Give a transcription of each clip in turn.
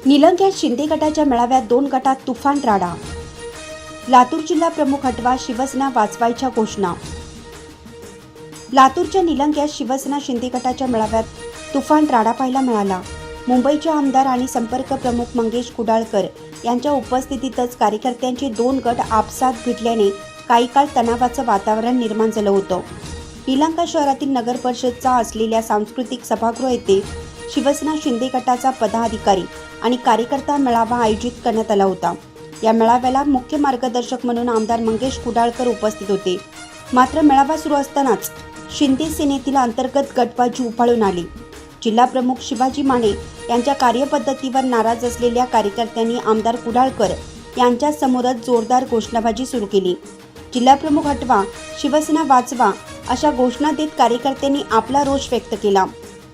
निलंग्यात शिंदे गटाच्या मेळाव्यात 2 गटात तुफान राडा। लातूर जिल्हा प्रमुख हटवा, शिवसेना वाचवायच्या घोषणा। लातूरच्या निलंग्यात शिवसेना शिंदे गटाच्या मेळाव्यात तुफान राडा पाहायला मिळाला। मुंबईचे आमदार आणि संपर्क प्रमुख मंगेश कुडाळकर यांच्या उपस्थितीतच कार्यकर्त्यांचे 2 गट आपसात भिडल्याने काही काळ तणावाचं वातावरण निर्माण झालं होतं। निलंगा शहरातील नगर परिषदचा असलेल्या सांस्कृतिक सभागृह येथे शिवसेना शिंदे गटाचा पदाधिकारी आणि कार्यकर्ता मेळावा आयोजित करण्यात आला होता। या मेळाव्याला मुख्य मार्गदर्शक म्हणून आमदार मंगेश कुडाळकर उपस्थित होते। मात्र मेळावा सुरू असतानाच शिंदे सेनेतील अंतर्गत गटबाजी उफाळून आली। जिल्हा प्रमुख शिवाजी माने यांच्या कार्यपद्धतीवर नाराज असलेल्या कार्यकर्त्यांनी आमदार कुडाळकर यांच्या समोरच जोरदार घोषणाबाजी सुरू केली। जिल्हा प्रमुख हटवा, शिवसेना वाचवा अशा घोषणा देत कार्यकर्त्यांनी आपला रोष व्यक्त केला।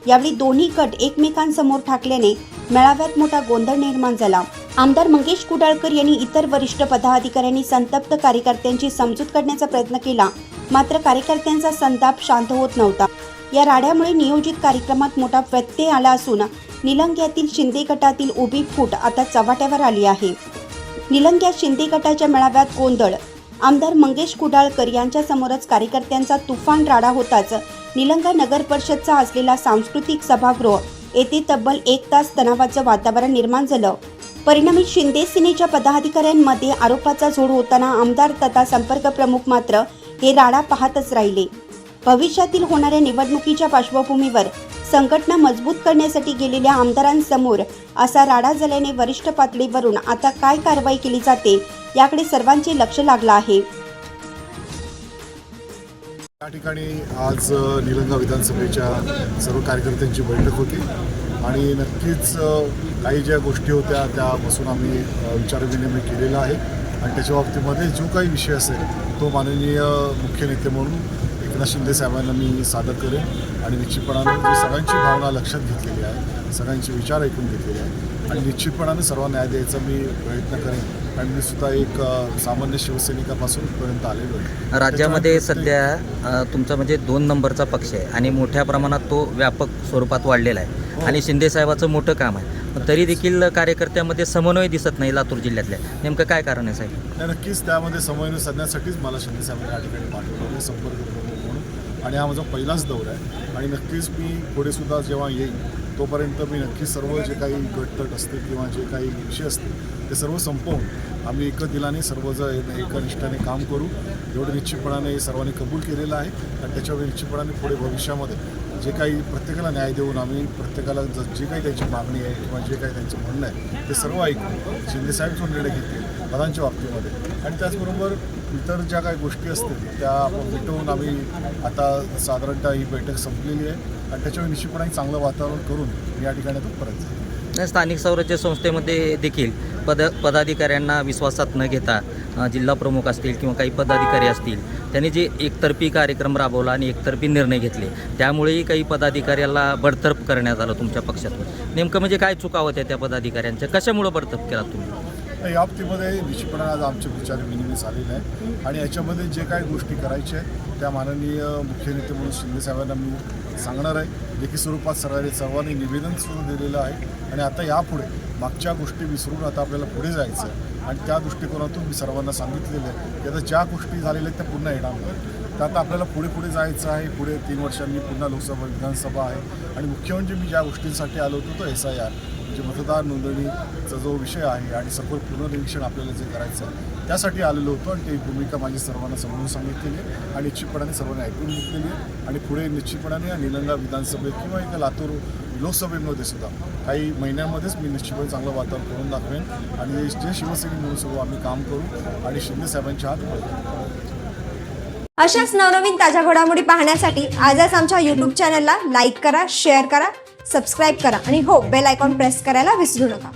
यावेळी दोन्ही गट एकमेकांसमोर ठाकल्याने मेळाव्यात मोठा गोंधळ निर्माण झाला। आमदार मंगेश कुडाळकर यांनी इतर वरिष्ठ पदाधिकाऱ्यांनी संतप्त कार्यकर्त्यांची समजूत काढण्याचा प्रयत्न केला, मात्र कार्यकर्त्यांचा संताप शांत होत नव्हता। या राड्यामुळे नियोजित कार्यक्रमात मोठा व्यत्यय आला असून निलंग्यातील शिंदे गटातील उभी फूट आता चव्हाट्यावर आली आहे। निलंग्यात शिंदे गटाच्या मेळाव्यात गोंधळ। आमदार मंगेश कुडाळकर यांच्या समोरच कार्यकर्त्यांचा तुफान राडा होताच निलंगा नगर परिषदचा असलेला सांस्कृतिक सभागृह येथे तब्बल 1 तास तणावाचं वातावरण निर्माण झालं। परिणामी शिंदे सेनेच्या पदाधिकाऱ्यांमध्ये आरोपाचा झोड होताना आमदार तथा संपर्क प्रमुख मात्र हे राडा पाहतच राहिले। भविष्यातील होणाऱ्या निवडणुकीच्या पार्श्वभूमीवर संघटना मजबूत करण्यासाठी गेलेल्या आमदारांसमोर असा राडा झाल्याने वरिष्ठ पातळीवरून आता काय कारवाई केली जाते याकडे सर्वांचे लक्ष लागलं आहे। या ठिकाणी आज निलंगा विधानसभेच्या सर्व कार्यकर्त्यांची बैठक होती आणि नक्कीच काही ज्या गोष्टी होत्या त्या बसून आम्ही विचारविनिमय केलेला आहे आणि त्याच्या बाबतीमध्ये जो काही विषय असेल तो माननीय मुख्य नेते म्हणून एकनाथ शिंदे साहेबांना मी सादर करेन आणि निश्चितपणाने सगळ्यांची भावना लक्षात घेतलेली आहे, सगळ्यांचे विचार ऐकून घेतलेले आहेत आणि निश्चितपणाने सर्व न्याय द्यायचा मी प्रयत्न करेन आणि मी सुद्धा एक सामान्य शिवसैनिकापासून पर्यंत आलेलो आहे। राज्यामध्ये सध्या तुमचा म्हणजे 2 नंबरचा पक्ष आहे आणि मोठ्या प्रमाणात तो व्यापक स्वरूपात वाढलेला आहे आणि शिंदे साहेबाचं मोठं काम आहे, पण तरी देखील कार्यकर्त्यामध्ये समन्वय दिसत नाही लातूर जिल्ह्यातल्या। नेमकं काय कारण आहे साहेब? नक्कीच त्यामध्ये समन्वय साधण्यासाठीच मला शिंदे साहेबांनी या ठिकाणी पाठवलं संपर्क प्रमुख म्हणून आणि हा माझा पहिलाच दौरा आहे आणि नक्कीच मी पुढे सुद्धा जेव्हा येईल तोपर्यंत मी नक्की सर्व जे काही गटतट असतील किंवा जे काही विषय असतील ते सर्व संपवून आम्ही एकदिलाने सर्वजण एकनिष्ठाने काम करू एवढं निश्चितपणाने सर्वांनी कबूल केलेलं आहे आणि त्याच्यावर निश्चितपणाने पुढे भविष्यामध्ये जे काही प्रत्येकाला न्याय देऊन आम्ही प्रत्येकाला जे काही त्यांची मागणी आहे किंवा जे काही त्यांचं म्हणणं आहे ते सर्व ऐकून शिंदेसाहेब जो निर्णय घेतील पदांच्या बाबतीमध्ये आणि त्याचबरोबर इतर ज्या काही गोष्टी असतील त्या आपण मिटवून आम्ही आता साधारणतः ही बैठक संपलेली आहे आणि त्याच्यावर निश्चितपणे चांगलं वातावरण करून मी या ठिकाणी परत स्थानिक स्वराज्य संस्थेमध्ये देखील पदाधिकाऱ्यांना विश्वासात न घेता जिल्हा प्रमुख असतील किंवा काही पदाधिकारी असतील त्यांनी जे एकतर्फी कार्यक्रम राबवला आणि एकतर्फी निर्णय घेतले त्यामुळेही काही पदाधिकाऱ्याला बडतर्फ करण्यात आलं तुमच्या पक्षातून। नेमकं म्हणजे काय चुका होत्या त्या पदाधिकाऱ्यांच्या, कशामुळं बडतर्फ केला तुम्ही? या बाबतीमध्ये निश्चितपणे आज आमचे विचार विनिमय झालेले आहे आणि याच्यामध्ये जे काही गोष्टी करायच्या आहेत त्या माननीय मुख्य नेते म्हणून शिंदे साहेबांना मी सांगणार आहे। लेखी स्वरूपात सर्वांनी निवेदन सुरू दिलेलं आहे आणि आता यापुढे मागच्या गोष्टी विसरून आता आपल्याला पुढे जायचं आहे आणि त्या दृष्टिकोनातून मी सर्वांना सांगितलेलं आहे की आता ज्या गोष्टी झालेल्या आहेत त्या पुन्हा येणार नाही, तर आता आपल्याला पुढे जायचं आहे। पुढे 3 वर्षांनी पुन्हा लोकसभा विधानसभा आहे आणि मुख्य म्हणजे मी ज्या गोष्टींसाठी आलो होतो तो SIR म्हणजे मतदार नोंदणीचा जो विषय आहे आणि सखोल पुनर्निरीक्षण आपल्याला जे करायचं आहे त्यासाठी आलेलो होतो आणि ती भूमिका माझी सर्वांना समजून सांगितलेली आहे आणि निश्चितपणाने सर्वांनी ऐकून घेतलेली आहे आणि पुढे निश्चितपणाने या निलंगा विधानसभेत किंवा एका लातूर लोकसभेमध्ये सुद्धा काही महिन्यांमध्येच मी निश्चितपणे चांगलं वातावरण करून दाखवेन आणि जे शिवसैनिक म्हणून सर्व आम्ही काम करू आणि शिंदे साहेबांच्या हात अशाच नवनवीन ताज्या घडामोडी पाहण्यासाठी आजच आमच्या YouTube चॅनलला लाईक करा, शेअर करा, सबस्क्राईब करा आणि हो बेल आयकॉन प्रेस करायला विसरू नका।